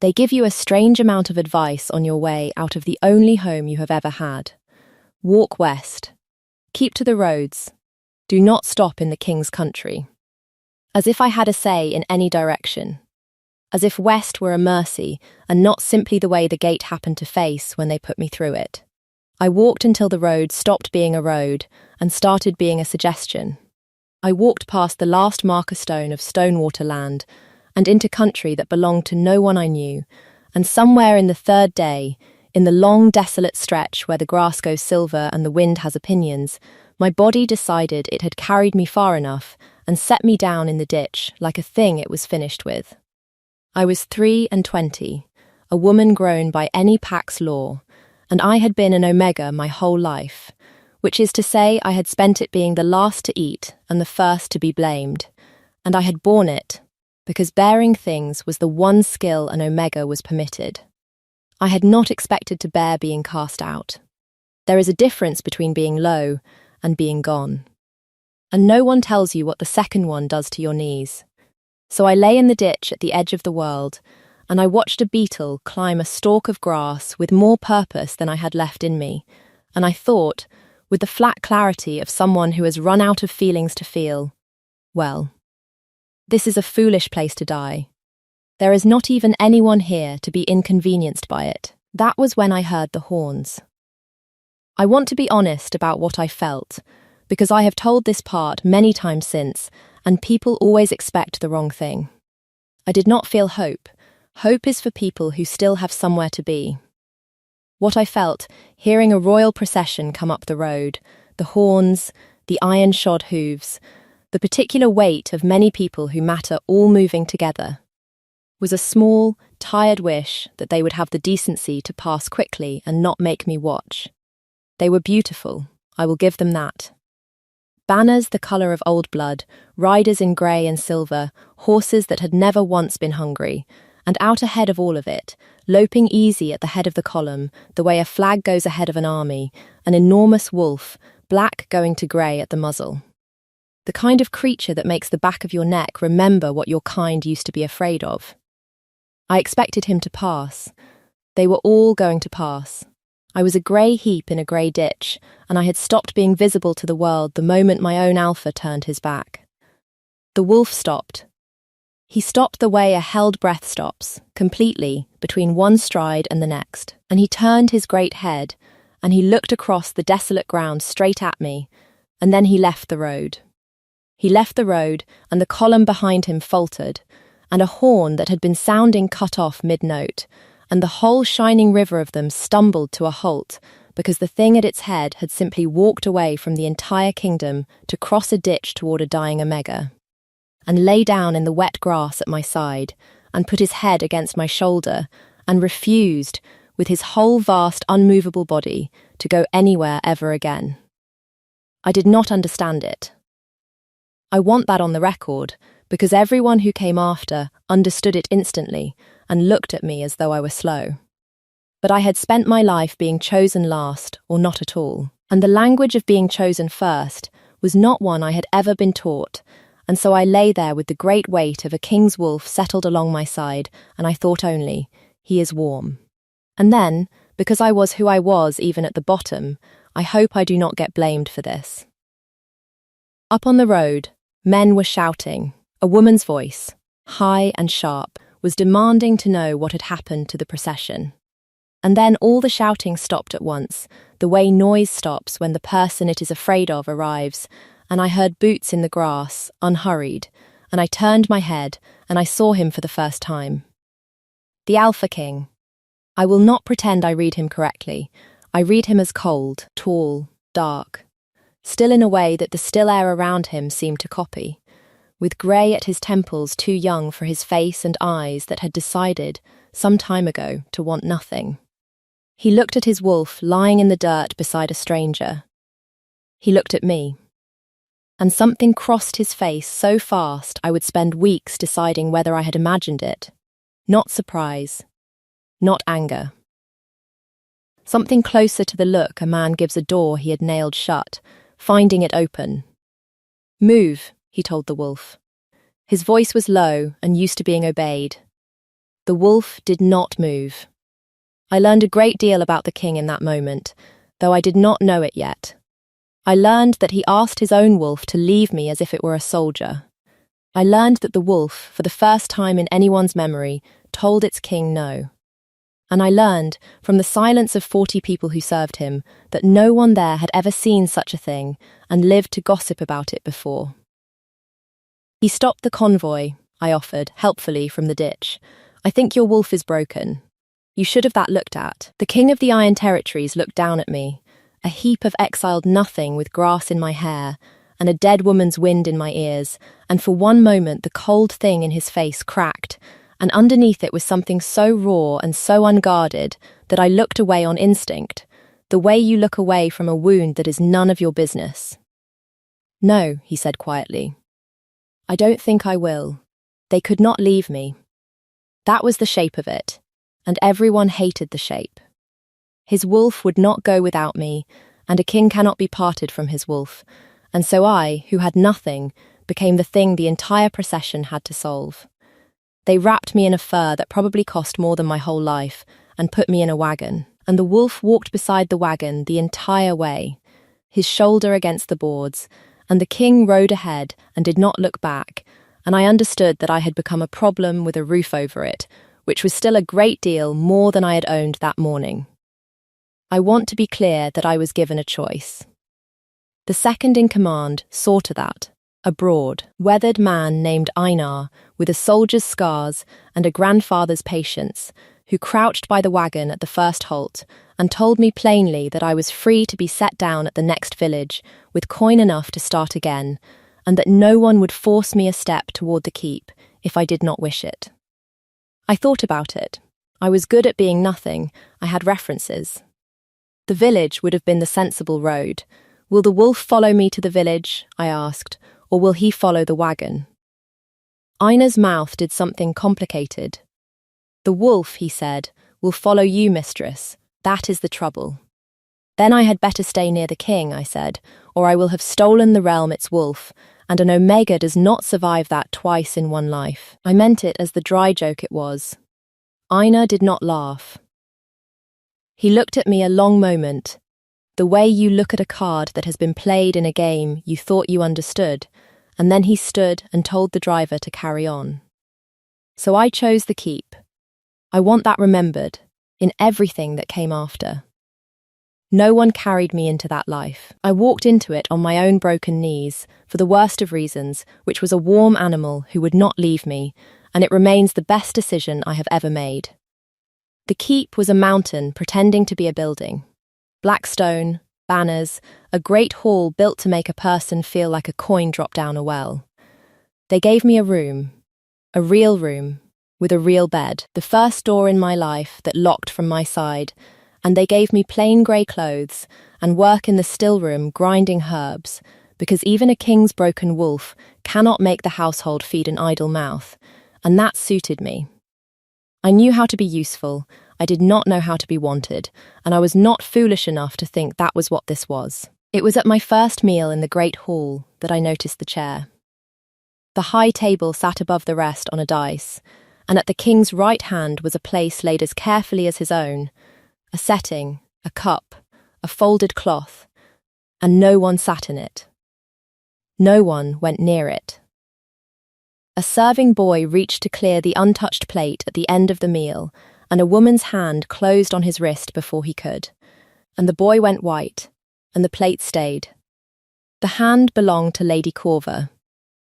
They give you a strange amount of advice on your way out of the only home you have ever had. Walk west. Keep to the roads. Do not stop in the king's country. As if I had a say in any direction. As if west were a mercy and not simply the way the gate happened to face when they put me through it. I walked until the road stopped being a road and started being a suggestion. I walked past the last marker stone of Stonewater Land and into country that belonged to no one I knew, and somewhere in the third day, in the long desolate stretch where the grass goes silver and the wind has opinions, my body decided it had carried me far enough and set me down in the ditch like a thing it was finished with. I was 23, a woman grown by any pack's law, and I had been an omega my whole life, which is to say I had spent it being the last to eat and the first to be blamed, and I had borne it, because bearing things was the one skill an omega was permitted. I had not expected to bear being cast out. There is a difference between being low and being gone. And no one tells you what the second one does to your knees. So I lay in the ditch at the edge of the world, and I watched a beetle climb a stalk of grass with more purpose than I had left in me, and I thought, with the flat clarity of someone who has run out of feelings to feel, well, this is a foolish place to die. There is not even anyone here to be inconvenienced by it. That was when I heard the horns. I want to be honest about what I felt, because I have told this part many times since, and people always expect the wrong thing. I did not feel hope. Hope is for people who still have somewhere to be. What I felt, hearing a royal procession come up the road, the horns, the iron-shod hooves, the particular weight of many people who matter all moving together, was a small, tired wish that they would have the decency to pass quickly and not make me watch. They were beautiful, I will give them that. Banners the colour of old blood, riders in grey and silver, horses that had never once been hungry, and out ahead of all of it, loping easy at the head of the column, the way a flag goes ahead of an army, an enormous wolf, black going to grey at the muzzle. The kind of creature that makes the back of your neck remember what your kind used to be afraid of. I expected him to pass. They were all going to pass. I was a grey heap in a grey ditch, and I had stopped being visible to the world the moment my own alpha turned his back. The wolf stopped. He stopped the way a held breath stops, completely, between one stride and the next, and he turned his great head, and he looked across the desolate ground straight at me, and then he left the road. He left the road, and the column behind him faltered, and a horn that had been sounding cut off mid-note, and the whole shining river of them stumbled to a halt, because the thing at its head had simply walked away from the entire kingdom to cross a ditch toward a dying omega, and lay down in the wet grass at my side, and put his head against my shoulder, and refused, with his whole vast, unmovable body, to go anywhere ever again. I did not understand it. I want that on the record, because everyone who came after understood it instantly and looked at me as though I were slow. But I had spent my life being chosen last or not at all, and the language of being chosen first was not one I had ever been taught, and so I lay there with the great weight of a king's wolf settled along my side, and I thought only, he is warm. And then, because I was who I was even at the bottom, I hope I do not get blamed for this. Up on the road, men were shouting. A woman's voice, high and sharp, was demanding to know what had happened to the procession. And then all the shouting stopped at once, the way noise stops when the person it is afraid of arrives, and I heard boots in the grass, unhurried, and I turned my head, and I saw him for the first time. The Alpha King. I will not pretend I read him correctly. I read him as cold, tall, dark, still in a way that the still air around him seemed to copy, with grey at his temples too young for his face and eyes that had decided, some time ago, to want nothing. He looked at his wolf lying in the dirt beside a stranger. He looked at me. And something crossed his face so fast I would spend weeks deciding whether I had imagined it. Not surprise. Not anger. Something closer to the look a man gives a door he had nailed shut, finding it open. "Move," he told the wolf. His voice was low and used to being obeyed. The wolf did not move. I learned a great deal about the king in that moment, though I did not know it yet. I learned that he asked his own wolf to leave me as if it were a soldier. I learned that the wolf, for the first time in anyone's memory, told its king no. And I learned, from the silence of 40 people who served him, that no one there had ever seen such a thing and lived to gossip about it before. "He stopped the convoy," I offered, helpfully, from the ditch. "I think your wolf is broken. You should have that looked at." The king of the Iron Territories looked down at me, a heap of exiled nothing with grass in my hair and a dead woman's wind in my ears, and for one moment the cold thing in his face cracked, and underneath it was something so raw and so unguarded that I looked away on instinct, the way you look away from a wound that is none of your business. "No," he said quietly. "I don't think I will. They could not leave me." That was the shape of it, and everyone hated the shape. His wolf would not go without me, and a king cannot be parted from his wolf, and so I, who had nothing, became the thing the entire procession had to solve. They wrapped me in a fur that probably cost more than my whole life, and put me in a wagon, and the wolf walked beside the wagon the entire way, his shoulder against the boards, and the king rode ahead and did not look back, and I understood that I had become a problem with a roof over it, which was still a great deal more than I had owned that morning. I want to be clear that I was given a choice. The second in command saw to that, a broad, weathered man named Einar, with a soldier's scars and a grandfather's patience, who crouched by the wagon at the first halt and told me plainly that I was free to be set down at the next village with coin enough to start again, and that no one would force me a step toward the keep if I did not wish it. I thought about it. I was good at being nothing. I had references. The village would have been the sensible road. "Will the wolf follow me to the village?" I asked, "or will he follow the wagon?" Einar's mouth did something complicated. "The wolf," he said, "will follow you, mistress. That is the trouble." "Then I had better stay near the king," I said, "or I will have stolen the realm its wolf, and an omega does not survive that twice in one life." I meant it as the dry joke it was. Einar did not laugh. He looked at me a long moment, the way you look at a card that has been played in a game you thought you understood, and then he stood and told the driver to carry on. So I chose the keep. I want that remembered, in everything that came after. No one carried me into that life. I walked into it on my own broken knees, for the worst of reasons, which was a warm animal who would not leave me, and it remains the best decision I have ever made. The keep was a mountain pretending to be a building. Black stone, banners, a great hall built to make a person feel like a coin dropped down a well. They gave me a real room, with a real bed, the first door in my life that locked from my side, and they gave me plain grey clothes and work in the still room grinding herbs, because even a king's broken wolf cannot make the household feed an idle mouth, and that suited me. I knew how to be useful, I did not know how to be wanted, and I was not foolish enough to think that was what this was. It was at my first meal in the great hall that I noticed the chair. The high table sat above the rest on a dais, and at the king's right hand was a place laid as carefully as his own, a setting, a cup, a folded cloth, and no one sat in it. No one went near it. A serving boy reached to clear the untouched plate at the end of the meal, and a woman's hand closed on his wrist before he could, and the boy went white, and the plate stayed. The hand belonged to Lady Corva.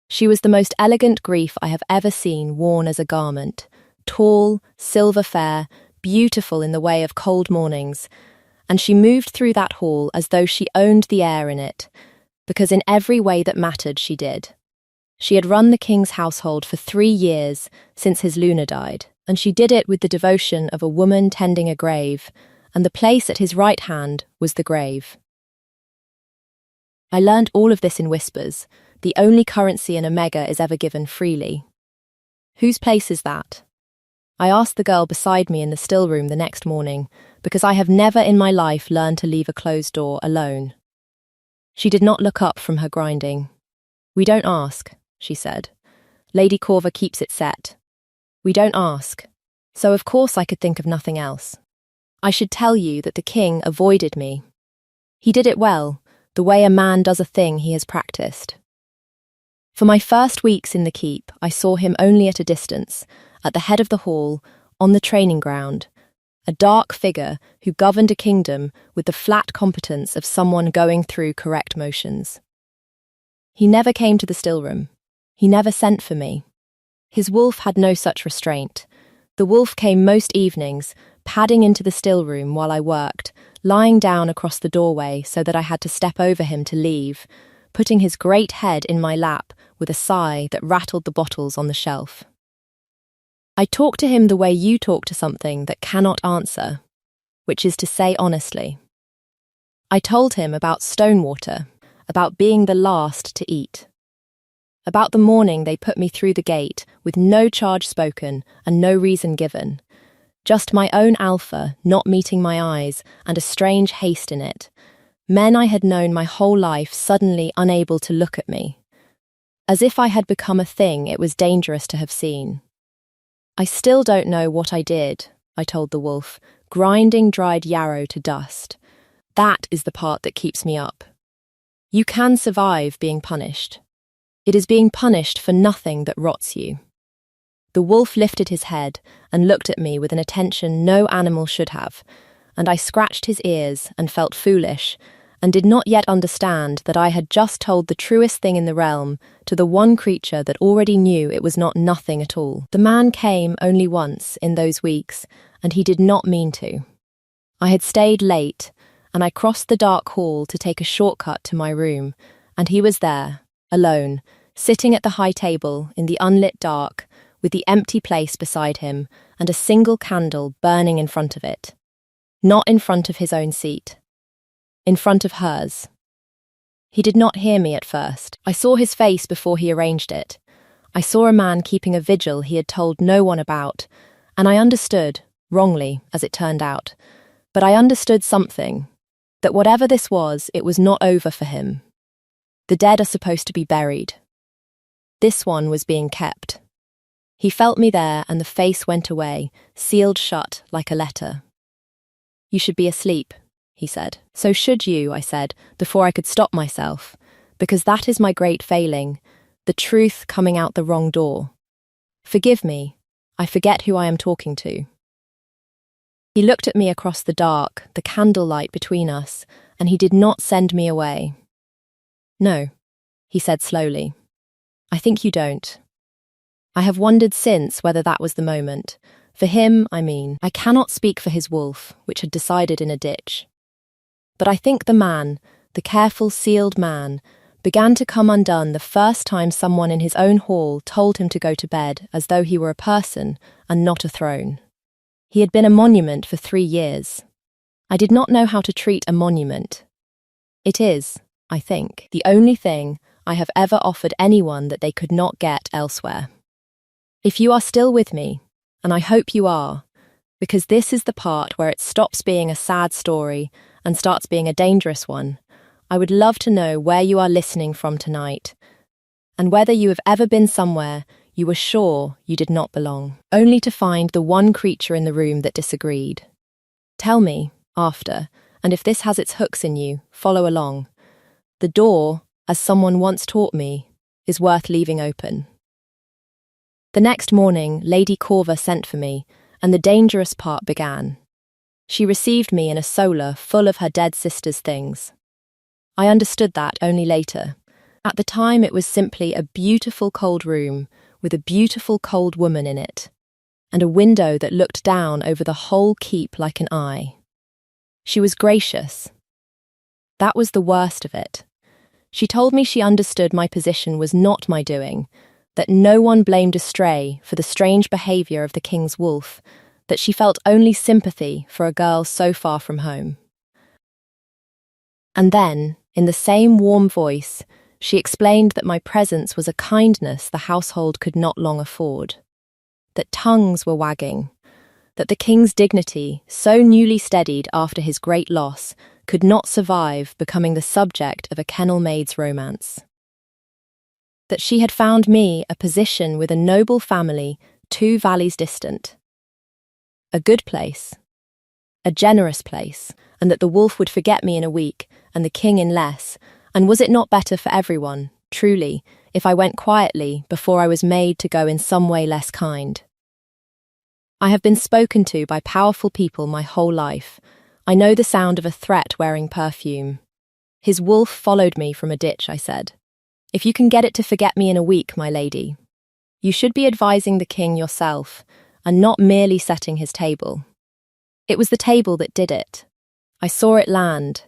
She was the most elegant grief I have ever seen worn as a garment, tall, silver-fair, beautiful in the way of cold mornings, and she moved through that hall as though she owned the air in it, because in every way that mattered she did. She had run the king's household for 3 years, since his Luna died, and she did it with the devotion of a woman tending a grave, and the place at his right hand was the grave. I learned all of this in whispers. The only currency an omega is ever given freely. Whose place is that? I asked the girl beside me in the still room the next morning, because I have never in my life learned to leave a closed door alone. She did not look up from her grinding. "We don't ask," she said. "Lady Corva keeps it set. We don't ask. So of course I could think of nothing else. I should tell you that the king avoided me. He did it well, the way a man does a thing he has practiced. For my first weeks in the keep, I saw him only at a distance, at the head of the hall, on the training ground, a dark figure who governed a kingdom with the flat competence of someone going through correct motions. He never came to the stillroom. He never sent for me. His wolf had no such restraint. The wolf came most evenings, padding into the stillroom while I worked, lying down across the doorway so that I had to step over him to leave, putting his great head in my lap with a sigh that rattled the bottles on the shelf. I talked to him the way you talk to something that cannot answer, which is to say honestly. I told him about Stonewater, about being the last to eat, about the morning they put me through the gate with no charge spoken and no reason given, just my own alpha not meeting my eyes and a strange haste in it, men I had known my whole life suddenly unable to look at me, as if I had become a thing it was dangerous to have seen. I still don't know what I did, I told the wolf, grinding dried yarrow to dust. That is the part that keeps me up. You can survive being punished. It is being punished for nothing that rots you. The wolf lifted his head and looked at me with an attention no animal should have, and I scratched his ears and felt foolish, and did not yet understand that I had just told the truest thing in the realm to the one creature that already knew it was not nothing at all. The man came only once in those weeks, and he did not mean to. I had stayed late, and I crossed the dark hall to take a shortcut to my room, and he was there, alone, sitting at the high table in the unlit dark, with the empty place beside him and a single candle burning in front of it. Not in front of his own seat. In front of hers. He did not hear me at first. I saw his face before he arranged it. I saw a man keeping a vigil he had told no one about, and I understood, wrongly, as it turned out, but I understood something, that whatever this was, it was not over for him. The dead are supposed to be buried. This one was being kept. He felt me there, and the face went away, sealed shut like a letter. You should be asleep, he said. So should you, I said, before I could stop myself, because that is my great failing, the truth coming out the wrong door. Forgive me, I forget who I am talking to. He looked at me across the dark, the candlelight between us, and he did not send me away. No, he said slowly. I think you don't. I have wondered since whether that was the moment. For him, I mean, I cannot speak for his wolf, which had decided in a ditch. But I think the man, the careful, sealed man, began to come undone the first time someone in his own hall told him to go to bed as though he were a person and not a throne. He had been a monument for 3 years. I did not know how to treat a monument. It is, I think, the only thing I have ever offered anyone that they could not get elsewhere. If you are still with me, and I hope you are, because this is the part where it stops being a sad story and starts being a dangerous one, I would love to know where you are listening from tonight, and whether you have ever been somewhere you were sure you did not belong, only to find the one creature in the room that disagreed. Tell me, after, and if this has its hooks in you, follow along. The door, as someone once taught me, is worth leaving open. The next morning, Lady Corva sent for me, and the dangerous part began. She received me in a solar full of her dead sister's things. I understood that only later. At the time it was simply a beautiful cold room with a beautiful cold woman in it, and a window that looked down over the whole keep like an eye. She was gracious. That was the worst of it. She told me she understood my position was not my doing, that no one blamed a stray for the strange behaviour of the king's wolf, that she felt only sympathy for a girl so far from home. And then, in the same warm voice, she explained that my presence was a kindness the household could not long afford, that tongues were wagging, that the king's dignity, so newly steadied after his great loss, could not survive becoming the subject of a kennel maid's romance. That she had found me a position with a noble family 2 valleys distant. a good place, a generous place, and that the wolf would forget me in a week and the king in less, and was it not better for everyone, truly, if I went quietly before I was made to go in some way less kind? I have been spoken to by powerful people my whole life. I know the sound of a threat wearing perfume. His wolf followed me from a ditch, I said. If you can get it to forget me in a week, my lady, you should be advising the king yourself, and not merely setting his table. It was the table that did it. I saw it land.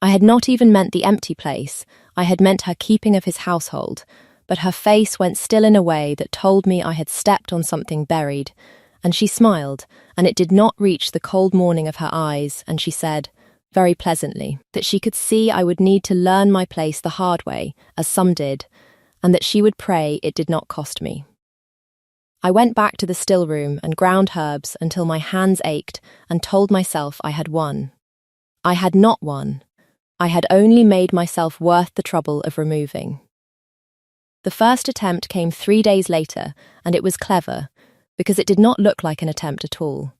I had not even meant the empty place, I had meant her keeping of his household, but her face went still in a way that told me I had stepped on something buried, and she smiled, and it did not reach the cold morning of her eyes, and she said, very pleasantly, that she could see I would need to learn my place the hard way, as some did, and that she would pray it did not cost me. I went back to the still room and ground herbs until my hands ached and told myself I had won. I had not won. I had only made myself worth the trouble of removing. The first attempt came 3 days later, and it was clever, because it did not look like an attempt at all.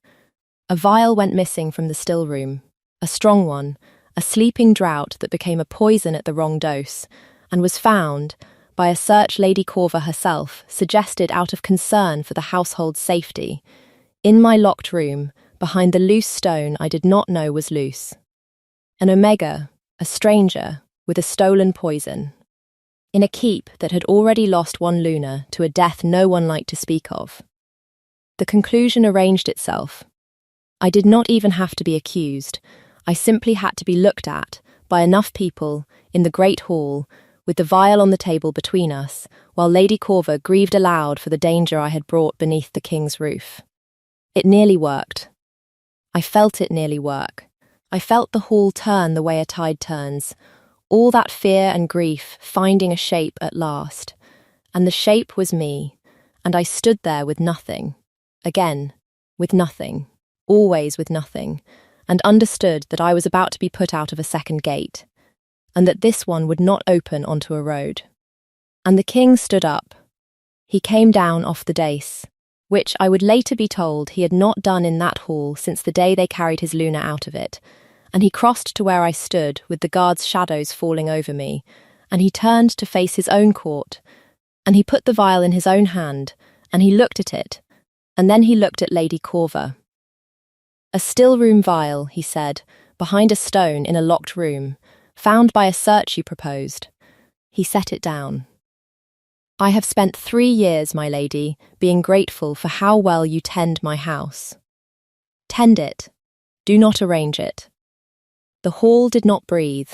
A vial went missing from the still room, a strong one, a sleeping draught that became a poison at the wrong dose, and was found, by a search Lady Corver herself suggested out of concern for the household's safety, in my locked room, behind the loose stone I did not know was loose. An omega, a stranger, with a stolen poison. In a keep that had already lost one Luna to a death no one liked to speak of. The conclusion arranged itself. I did not even have to be accused. I simply had to be looked at by enough people in the great hall, with the vial on the table between us, while Lady Corver grieved aloud for the danger I had brought beneath the king's roof. It nearly worked. I felt it nearly work. I felt the hall turn the way a tide turns, all that fear and grief finding a shape at last. And the shape was me, and I stood there with nothing. Again, with nothing, always with nothing, and understood that I was about to be put out of a second gate, and that this one would not open onto a road. And the king stood up. He came down off the dais, which I would later be told he had not done in that hall since the day they carried his Luna out of it, and he crossed to where I stood with the guards' shadows falling over me, and he turned to face his own court, and he put the vial in his own hand, and he looked at it, and then he looked at Lady Corver. A still-room vial, he said, behind a stone in a locked room, found by a search you proposed. He set it down. I have spent 3 years, my lady, being grateful for how well you tend my house. Tend it. Do not arrange it. The hall did not breathe.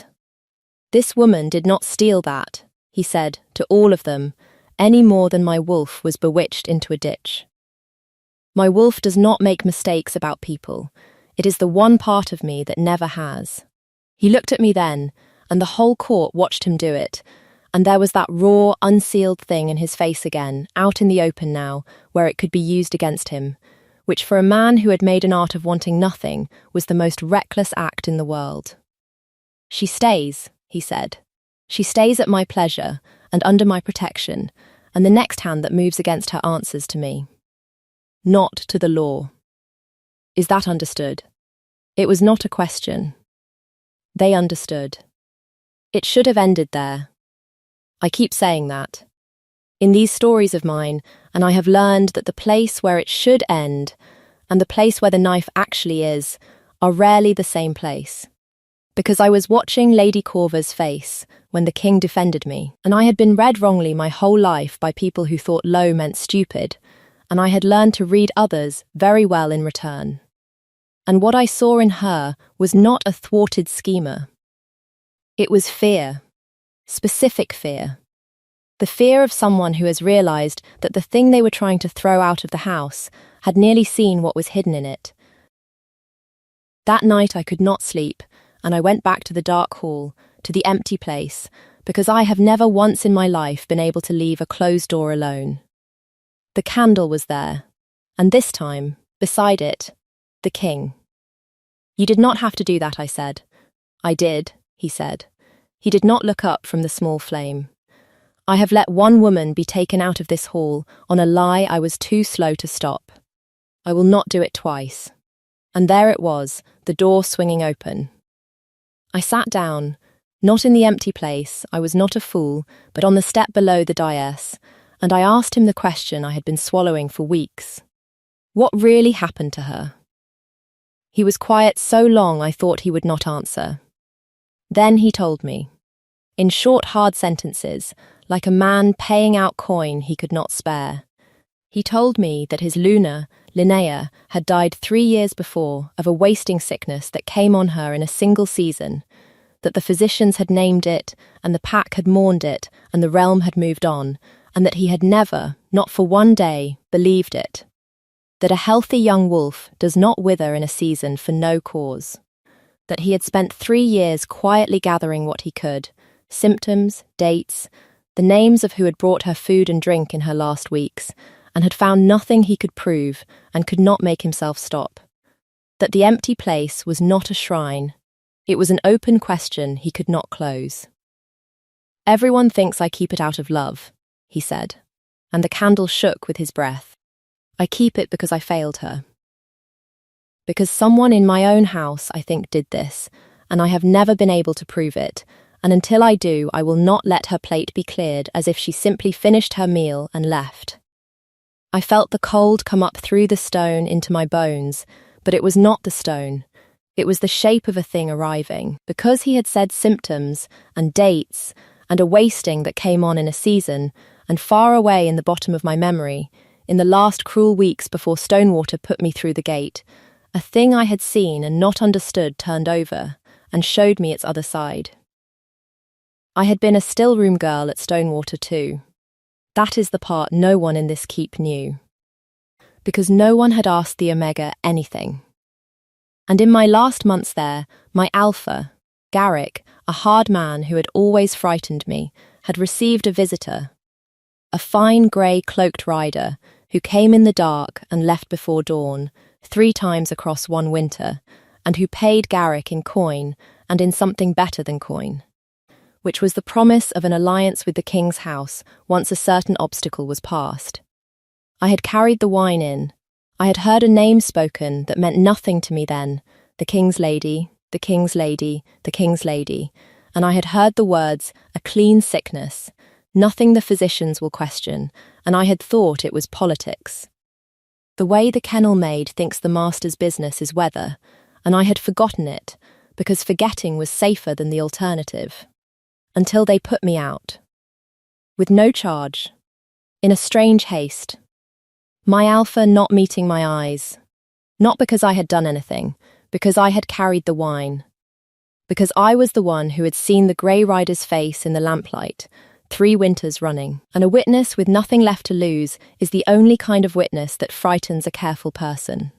This woman did not steal that, he said, to all of them, any more than my wolf was bewitched into a ditch. My wolf does not make mistakes about people. It is the one part of me that never has. He looked at me then, and the whole court watched him do it, and there was that raw, unsealed thing in his face again, out in the open now, where it could be used against him, which for a man who had made an art of wanting nothing was the most reckless act in the world. She stays, he said. She stays at my pleasure and under my protection, and the next hand that moves against her answers to me. Not to the law. Is that understood? It was not a question. They understood. It should have ended there. I keep saying that. In these stories of mine, and I have learned that the place where it should end and the place where the knife actually is are rarely the same place. Because I was watching Lady Corver's face when the king defended me, and I had been read wrongly my whole life by people who thought low meant stupid, and I had learned to read others very well in return. And what I saw in her was not a thwarted schemer. It was fear, specific fear. The fear of someone who has realised that the thing they were trying to throw out of the house had nearly seen what was hidden in it. That night I could not sleep, and I went back to the dark hall, to the empty place, because I have never once in my life been able to leave a closed door alone. The candle was there, and this time, beside it, the king. You did not have to do that, I said. I did, he said. He did not look up from the small flame. I have let one woman be taken out of this hall on a lie I was too slow to stop. I will not do it twice. And there it was, the door swinging open. I sat down, not in the empty place, I was not a fool, but on the step below the dais, and I asked him the question I had been swallowing for weeks. What really happened to her? He was quiet so long I thought he would not answer. Then he told me, in short, hard sentences, like a man paying out coin he could not spare. He told me that his Luna, Linnea, had died 3 years before of a wasting sickness that came on her in a single season, that the physicians had named it, and the pack had mourned it, and the realm had moved on, and that he had never, not for one day, believed it. That a healthy young wolf does not wither in a season for no cause. That he had spent 3 years quietly gathering what he could, symptoms, dates, the names of who had brought her food and drink in her last weeks, and had found nothing he could prove and could not make himself stop. That the empty place was not a shrine. It was an open question he could not close. Everyone thinks I keep it out of love, he said, and the candle shook with his breath. I keep it because I failed her. Because someone in my own house, I think, did this, and I have never been able to prove it, and until I do, I will not let her plate be cleared as if she simply finished her meal and left. I felt the cold come up through the stone into my bones, but it was not the stone. It was the shape of a thing arriving, because he had said symptoms and dates and a wasting that came on in a season, and far away in the bottom of my memory, in the last cruel weeks before Stonewater put me through the gate, a thing I had seen and not understood turned over and showed me its other side. I had been a still-room girl at Stonewater too. That is the part no one in this keep knew. Because no one had asked the Omega anything. And in my last months there, my alpha, Garrick, a hard man who had always frightened me, had received a visitor. A fine grey cloaked rider who came in the dark and left before dawn, 3 times across one winter, and who paid Garrick in coin and in something better than coin, which was the promise of an alliance with the king's house once a certain obstacle was passed. I had carried the wine in. I had heard a name spoken that meant nothing to me then, the king's lady, the king's lady, the king's lady, and I had heard the words, a clean sickness, nothing the physicians will question, and I had thought it was politics. The way the kennel maid thinks the master's business is weather, and I had forgotten it, because forgetting was safer than the alternative. Until they put me out. With no charge. In a strange haste. My alpha not meeting my eyes. Not because I had done anything, because I had carried the wine. Because I was the one who had seen the grey rider's face in the lamplight, 3 winters running, and a witness with nothing left to lose is the only kind of witness that frightens a careful person.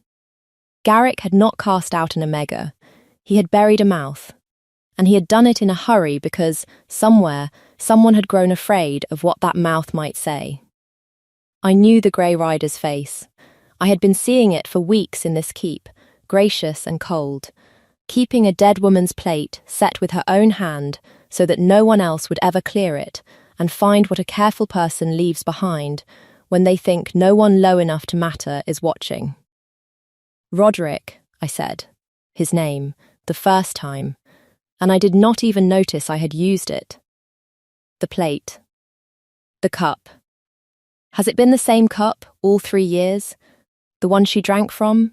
Garrick had not cast out an Omega. He had buried a mouth. And he had done it in a hurry because, somewhere, someone had grown afraid of what that mouth might say. I knew the grey rider's face. I had been seeing it for weeks in this keep, gracious and cold, keeping a dead woman's plate set with her own hand so that no one else would ever clear it and find what a careful person leaves behind when they think no one low enough to matter is watching. Roderick, I said, his name, the first time, and I did not even notice I had used it. The plate. The cup. Has it been the same cup all 3 years? The one she drank from?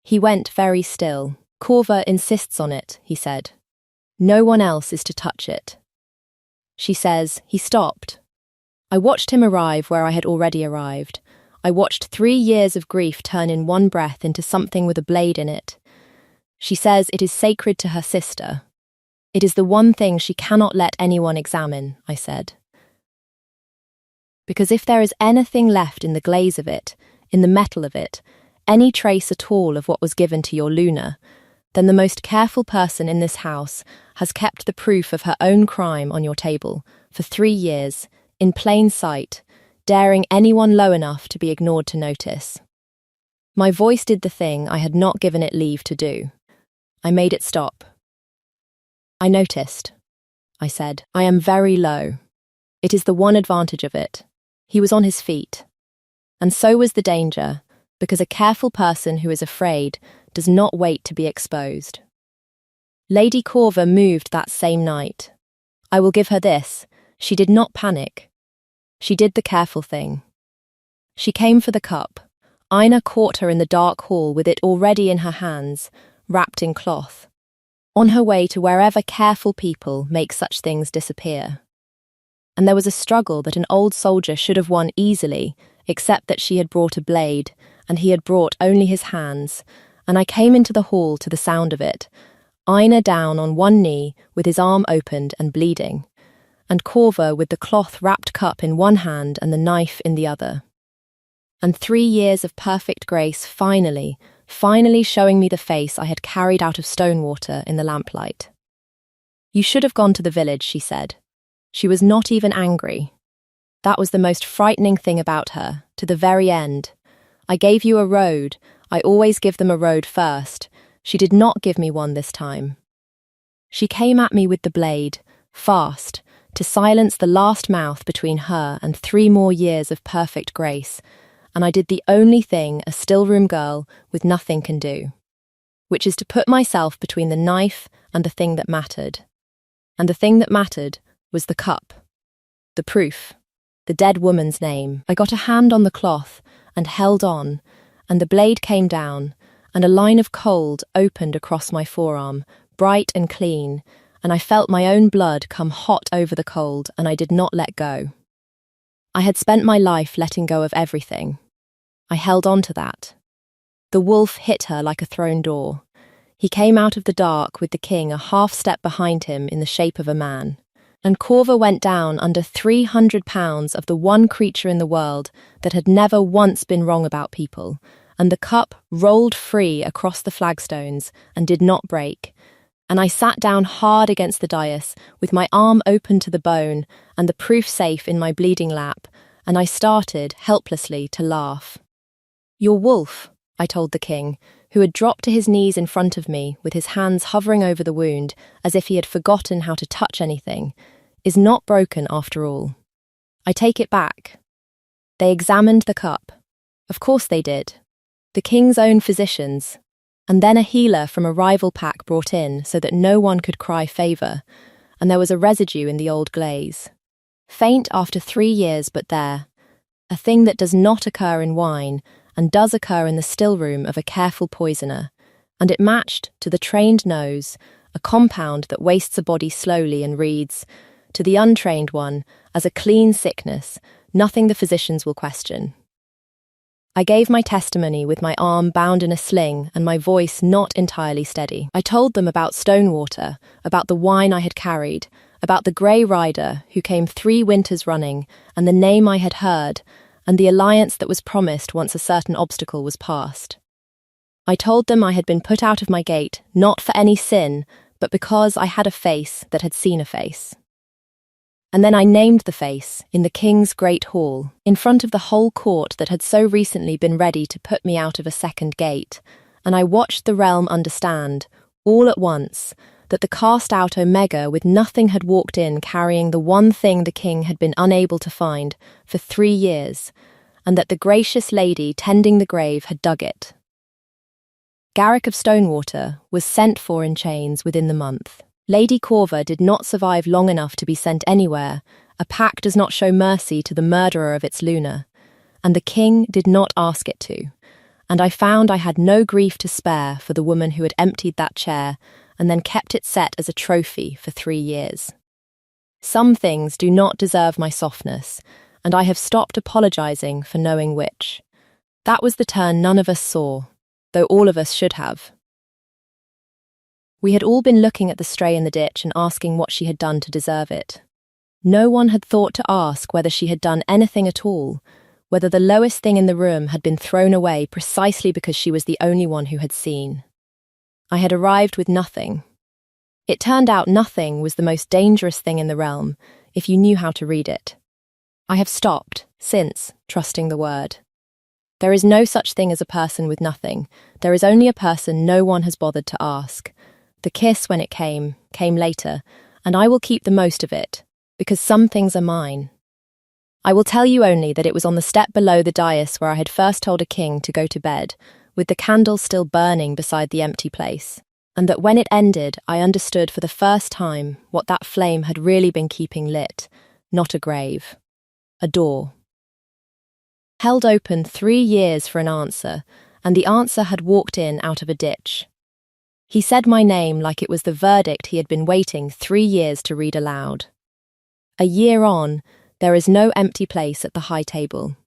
He went very still. Corva insists on it, he said. No one else is to touch it. She says he stopped. I watched him arrive where I had already arrived. I watched 3 years of grief turn in one breath into something with a blade in it. She says it is sacred to her sister. It is the one thing she cannot let anyone examine, I said. Because if there is anything left in the glaze of it, in the metal of it, any trace at all of what was given to your Luna, then the most careful person in this house has kept the proof of her own crime on your table for 3 years, in plain sight, daring anyone low enough to be ignored to notice. My voice did the thing I had not given it leave to do. I made it stop. I noticed, I said. I am very low. It is the one advantage of it. He was on his feet. And so was the danger, because a careful person who is afraid does not wait to be exposed. Lady Corva moved that same night. I will give her this. She did not panic. She did the careful thing. She came for the cup. Ina caught her in the dark hall with it already in her hands, wrapped in cloth, on her way to wherever careful people make such things disappear. And there was a struggle that an old soldier should have won easily, except that she had brought a blade, and he had brought only his hands, and I came into the hall to the sound of it, Ina down on one knee with his arm opened and bleeding, and Corva with the cloth-wrapped cup in one hand and the knife in the other. And 3 years of perfect grace finally showing me the face I had carried out of Stonewater in the lamplight. You should have gone to the village, she said. She was not even angry. That was the most frightening thing about her, to the very end. I gave you a road. I always give them a road first. She did not give me one this time. She came at me with the blade, fast, to silence the last mouth between her and 3 more years of perfect grace, and I did the only thing a still-room girl with nothing can do, which is to put myself between the knife and the thing that mattered. And the thing that mattered was the cup, the proof, the dead woman's name. I got a hand on the cloth and held on, and the blade came down, and a line of cold opened across my forearm, bright and clean, and I felt my own blood come hot over the cold, and I did not let go. I had spent my life letting go of everything. I held on to that. The wolf hit her like a thrown door. He came out of the dark with the king a half step behind him in the shape of a man. And Corva went down under 300 pounds of the one creature in the world that had never once been wrong about people, and the cup rolled free across the flagstones and did not break. And I sat down hard against the dais, with my arm open to the bone and the proof safe in my bleeding lap, and I started, helplessly, to laugh. Your wolf, I told the king, who had dropped to his knees in front of me with his hands hovering over the wound as if he had forgotten how to touch anything, is not broken after all. I take it back. They examined the cup. Of course they did. The king's own physicians, and then a healer from a rival pack brought in so that no one could cry favour, and there was a residue in the old glaze. Faint after 3 years, but there. A thing that does not occur in wine, and does occur in the still room of a careful poisoner, and it matched, to the trained nose, a compound that wastes a body slowly and reads, to the untrained one, as a clean sickness, nothing the physicians will question. I gave my testimony with my arm bound in a sling and my voice not entirely steady. I told them about Stonewater, about the wine I had carried, about the grey rider who came 3 winters running, and the name I had heard, and the alliance that was promised once a certain obstacle was passed. I told them I had been put out of my gate, not for any sin, but because I had a face that had seen a face. And then I named the face in the king's great hall, in front of the whole court that had so recently been ready to put me out of a second gate, and I watched the realm understand, all at once, that the cast-out Omega with nothing had walked in carrying the one thing the king had been unable to find for 3 years, and that the gracious lady tending the grave had dug it. Garrick of Stonewater was sent for in chains within the month. Lady Corva did not survive long enough to be sent anywhere. A pack does not show mercy to the murderer of its Luna, and the king did not ask it to. And I found I had no grief to spare for the woman who had emptied that chair and then kept it set as a trophy for 3 years. Some things do not deserve my softness, and I have stopped apologising for knowing which. That was the turn none of us saw, though all of us should have. We had all been looking at the stray in the ditch and asking what she had done to deserve it. No one had thought to ask whether she had done anything at all, whether the lowest thing in the room had been thrown away precisely because she was the only one who had seen. I had arrived with nothing. It turned out nothing was the most dangerous thing in the realm, if you knew how to read it. I have stopped, since, trusting the word. There is no such thing as a person with nothing. There is only a person no one has bothered to ask. The kiss, when it came later, and I will keep the most of it, because some things are mine. I will tell you only that it was on the step below the dais where I had first told a king to go to bed, with the candle still burning beside the empty place, and that when it ended, I understood for the first time what that flame had really been keeping lit, not a grave, a door. Held open 3 years for an answer, and the answer had walked in out of a ditch. He said my name like it was the verdict he had been waiting 3 years to read aloud. A year on, there is no empty place at the high table.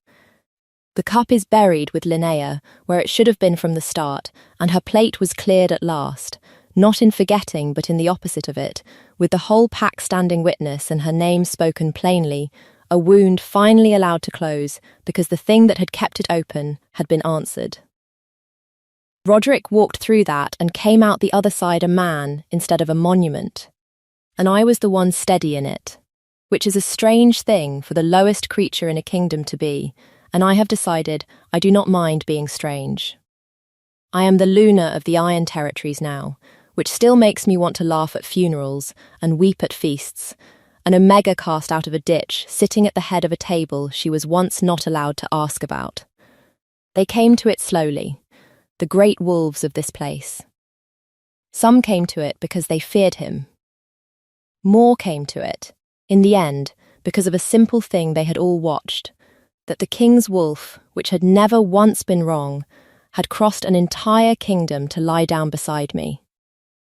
The cup is buried with Linnea, where it should have been from the start, and her plate was cleared at last, not in forgetting but in the opposite of it, with the whole pack standing witness and her name spoken plainly, a wound finally allowed to close because the thing that had kept it open had been answered. Roderick walked through that and came out the other side a man instead of a monument, and I was the one steady in it, which is a strange thing for the lowest creature in a kingdom to be, and I have decided I do not mind being strange. I am the Luna of the Iron Territories now, which still makes me want to laugh at funerals and weep at feasts, an omega cast out of a ditch, sitting at the head of a table she was once not allowed to ask about. They came to it slowly, the great wolves of this place. Some came to it because they feared him. More came to it, in the end, because of a simple thing they had all watched, that the king's wolf, which had never once been wrong, had crossed an entire kingdom to lie down beside me.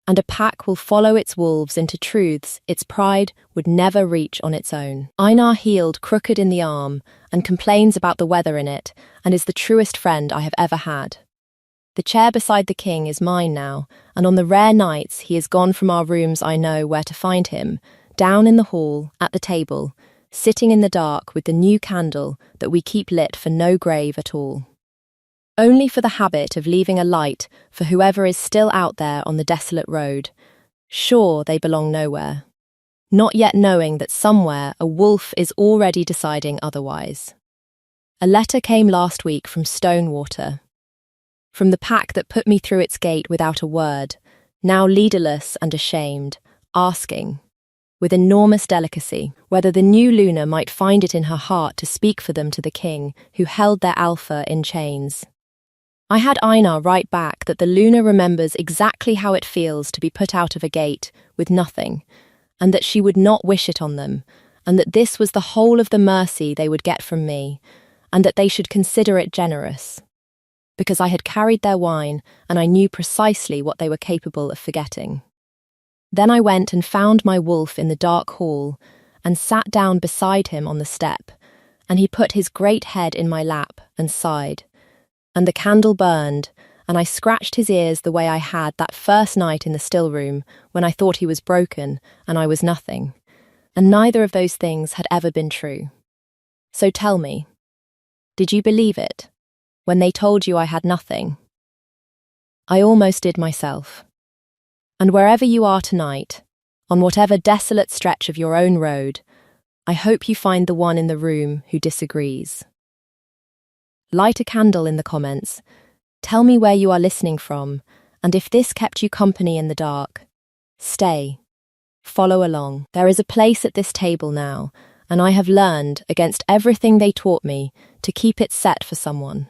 And a pack will follow its wolves into truths its pride would never reach on its own. Einar healed crooked in the arm and complains about the weather in it and is the truest friend I have ever had. The chair beside the king is mine now, and on the rare nights he is gone from our rooms I know where to find him, down in the hall, at the table, sitting in the dark with the new candle that we keep lit for no grave at all. Only for the habit of leaving a light for whoever is still out there on the desolate road, sure they belong nowhere, not yet knowing that somewhere a wolf is already deciding otherwise. A letter came last week from Stonewater, from the pack that put me through its gate without a word, now leaderless and ashamed, asking, with enormous delicacy, whether the new Luna might find it in her heart to speak for them to the king, who held their alpha in chains. I had Einar write back that the Luna remembers exactly how it feels to be put out of a gate with nothing, and that she would not wish it on them, and that this was the whole of the mercy they would get from me, and that they should consider it generous, because I had carried their wine and I knew precisely what they were capable of forgetting. Then I went and found my wolf in the dark hall and sat down beside him on the step, and he put his great head in my lap and sighed, and the candle burned, and I scratched his ears the way I had that first night in the still room when I thought he was broken and I was nothing, and neither of those things had ever been true. So tell me, did you believe it when they told you I had nothing? I almost did myself. And wherever you are tonight, on whatever desolate stretch of your own road, I hope you find the one in the room who disagrees. Light a candle in the comments, tell me where you are listening from, and if this kept you company in the dark, stay, follow along. There is a place at this table now, and I have learned, against everything they taught me, to keep it set for someone.